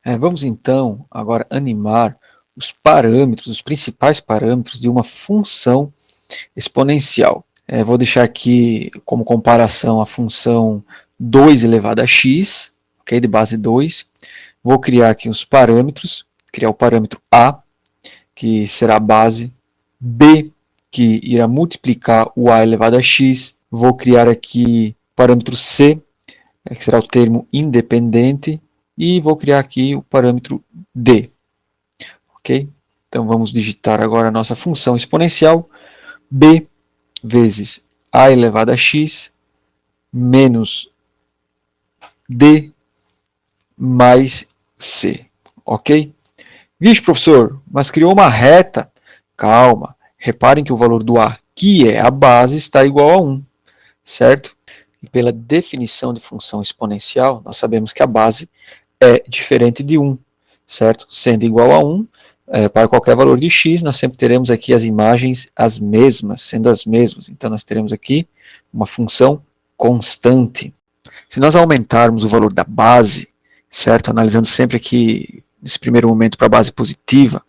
Vamos então agora animar os parâmetros, os principais parâmetros de uma função exponencial. Vou deixar aqui como comparação a função 2 elevado a x, okay, de base 2. Vou criar aqui os parâmetros, criar o parâmetro a, que será a base, b, que irá multiplicar o a elevado a x. Vou criar aqui o parâmetro c, que será o termo independente, e vou criar aqui o parâmetro d. Ok? Então vamos digitar agora a nossa função exponencial, b vezes a elevado a x menos d mais c. Ok? Vixe, professor, mas criou uma reta. Calma, reparem que o valor do a, que é a base, está igual a 1, certo? E pela definição de função exponencial, nós sabemos que a base é diferente de 1, certo? Sendo igual a 1, para qualquer valor de x, nós sempre teremos aqui as imagens as mesmas, sendo as mesmas. Então, nós teremos aqui uma função constante. Se nós aumentarmos o valor da base, certo? Analisando sempre aqui, nesse primeiro momento, para a base positiva,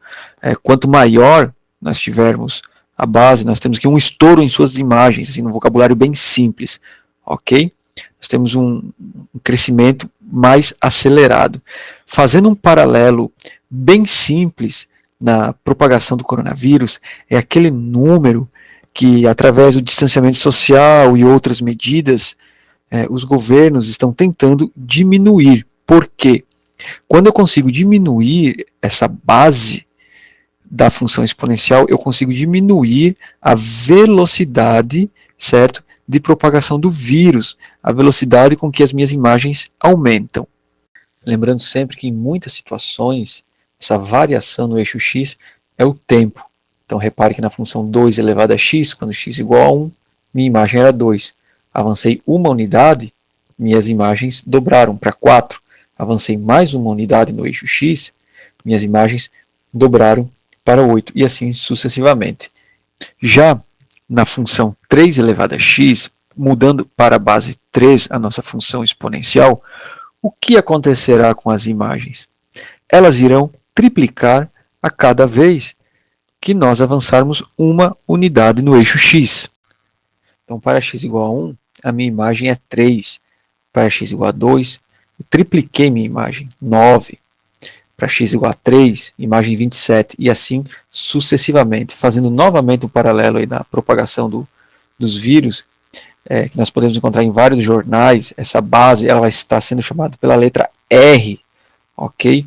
quanto maior nós tivermos a base, nós temos aqui um estouro em suas imagens, assim, num vocabulário bem simples, ok? Nós temos um crescimento mais acelerado. Fazendo um paralelo bem simples na propagação do coronavírus, é aquele número que, através do distanciamento social e outras medidas, os governos estão tentando diminuir. Por quê? Quando eu consigo diminuir essa base da função exponencial, eu consigo diminuir a velocidade, certo, de propagação do vírus, a velocidade com que as minhas imagens aumentam. Lembrando sempre que em muitas situações, essa variação no eixo x é o tempo. Então repare que na função 2 elevado a x, quando x é igual a 1, minha imagem era 2. Avancei uma unidade, minhas imagens dobraram para 4. Avancei mais uma unidade no eixo x, minhas imagens dobraram para 8, e assim sucessivamente. Já na função 3 elevado a x, mudando para a base 3 a nossa função exponencial, o que acontecerá com as imagens? Elas irão triplicar a cada vez que nós avançarmos uma unidade no eixo x. Então, para x igual a 1, a minha imagem é 3. Para x igual a 2, eu tripliquei minha imagem, 9. Para x igual a 3, imagem 27, e assim sucessivamente, fazendo novamente um paralelo aí na propagação dos vírus, que nós podemos encontrar em vários jornais. Essa base ela vai estar sendo chamada pela letra R, ok?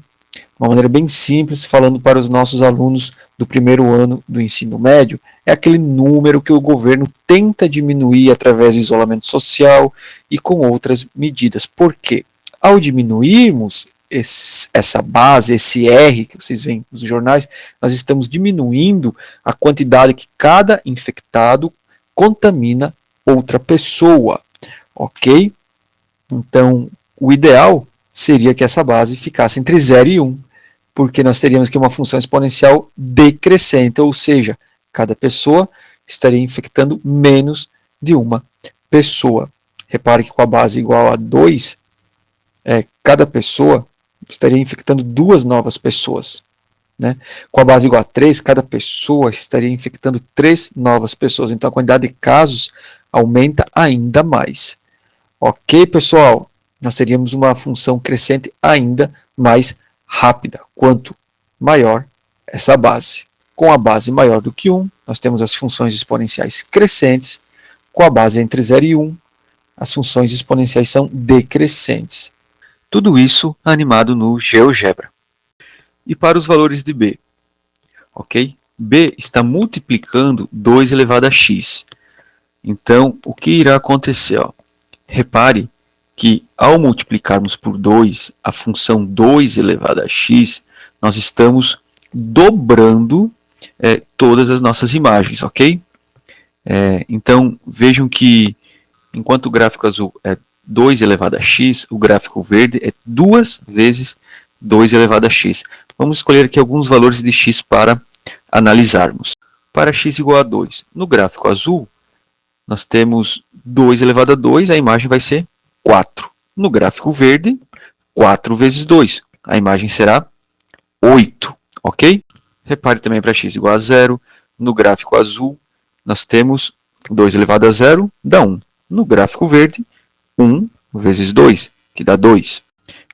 Uma maneira bem simples, falando para os nossos alunos do primeiro ano do ensino médio, é aquele número que o governo tenta diminuir através do isolamento social e com outras medidas. Por quê? Ao diminuirmos essa base, esse R que vocês veem nos jornais, nós estamos diminuindo a quantidade que cada infectado contamina outra pessoa, ok? Então, o ideal seria que essa base ficasse entre 0 e 1, porque nós teríamos aqui uma função exponencial decrescente, ou seja, cada pessoa estaria infectando menos de uma pessoa. Repare que com a base igual a 2, cada pessoa estaria infectando 2 novas pessoas. Né? Com a base igual a 3, cada pessoa estaria infectando 3 novas pessoas. Então a quantidade de casos aumenta ainda mais. Ok, pessoal? Nós teríamos uma função crescente ainda mais rápida, quanto maior essa base. Com a base maior do que 1, nós temos as funções exponenciais crescentes. Com a base entre 0 e 1, as funções exponenciais são decrescentes. Tudo isso animado no GeoGebra. E para os valores de b, ok? b está multiplicando 2 elevado a x. Então, o que irá acontecer? Ó? Repare que ao multiplicarmos por 2 a função 2 elevado a x, nós estamos dobrando todas as nossas imagens, ok? Então, vejam que enquanto o gráfico azul é 2 elevado a x, o gráfico verde é 2 vezes 2 elevado a x. Vamos escolher aqui alguns valores de x para analisarmos. Para x igual a 2, no gráfico azul, nós temos 2 elevado a 2, a imagem vai ser 4. No gráfico verde, 4 vezes 2. a imagem será 8, ok? Repare também para x igual a 0, no gráfico azul nós temos 2 elevado a 0, dá 1. No gráfico verde, 1 vezes 2, que dá 2.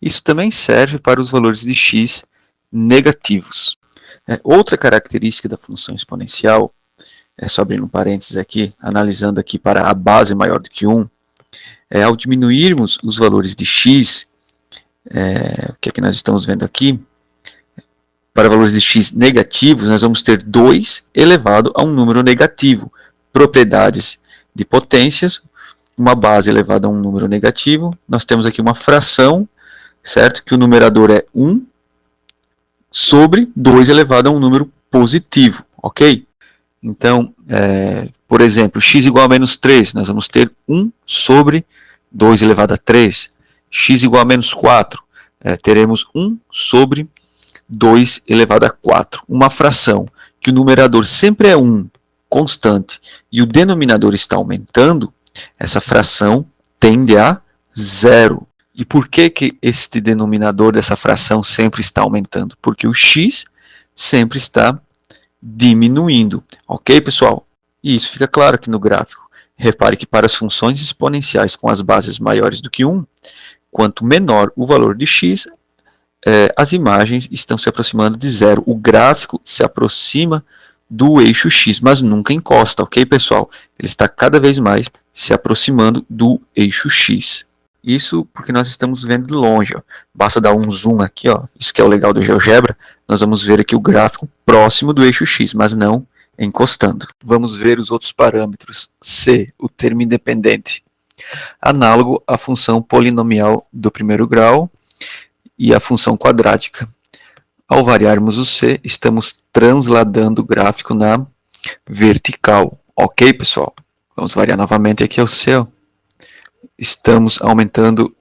Isso também serve para os valores de x negativos. Outra característica da função exponencial, só abrindo um parênteses aqui, analisando aqui para a base maior do que 1, ao diminuirmos os valores de x, o que é que nós estamos vendo aqui, para valores de x negativos, nós vamos ter 2 elevado a um número negativo. Propriedades de potências, uma base elevada a um número negativo. Nós temos aqui uma fração, certo? Que o numerador é 1 sobre 2 elevado a um número positivo, ok? Então, por exemplo, x igual a menos 3, nós vamos ter 1 sobre 2 elevado a 3. X igual a menos 4, teremos 1 sobre 2 elevado a 4. Uma fração que o numerador sempre é 1, constante, e o denominador está aumentando, essa fração tende a 0. E por que este denominador dessa fração sempre está aumentando? Porque o x sempre está diminuindo. Ok, pessoal? E isso fica claro aqui no gráfico. Repare que para as funções exponenciais com as bases maiores do que 1, quanto menor o valor de x, as imagens estão se aproximando de 0. O gráfico se aproxima do eixo x, mas nunca encosta, ok, pessoal? Ele está cada vez mais se aproximando do eixo x. Isso porque nós estamos vendo de longe. Ó. Basta dar um zoom aqui, ó. Isso que é o legal do GeoGebra. Nós vamos ver aqui o gráfico próximo do eixo x, mas não encostando. Vamos ver os outros parâmetros. C, o termo independente. Análogo à função polinomial do primeiro grau e à função quadrática. Ao variarmos o C, estamos transladando o gráfico na vertical. Ok, pessoal? Vamos variar novamente aqui ao C. Ó. Estamos aumentando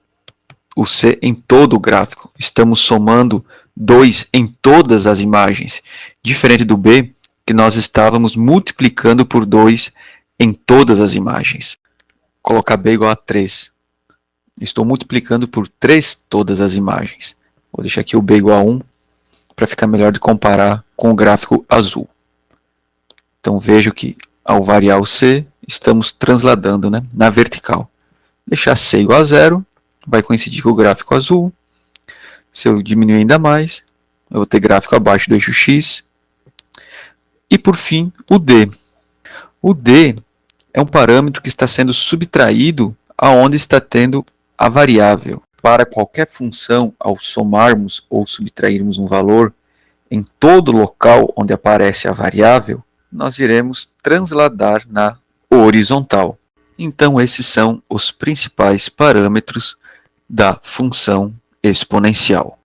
o C em todo o gráfico. Estamos somando 2 em todas as imagens. Diferente do B, que nós estávamos multiplicando por 2 em todas as imagens. Colocar B igual a 3. Estou multiplicando por 3 todas as imagens. Vou deixar aqui o B igual a 1 para ficar melhor de comparar com o gráfico azul. Então vejo que ao variar o C, estamos transladando, né, na vertical. Deixar C igual a 0, vai coincidir com o gráfico azul. Se eu diminuir ainda mais, eu vou ter gráfico abaixo do eixo X. E por fim, o D. O D é um parâmetro que está sendo subtraído aonde está tendo a variável. Para qualquer função, ao somarmos ou subtrairmos um valor, em todo local onde aparece a variável, nós iremos transladar na horizontal. Então, esses são os principais parâmetros da função exponencial.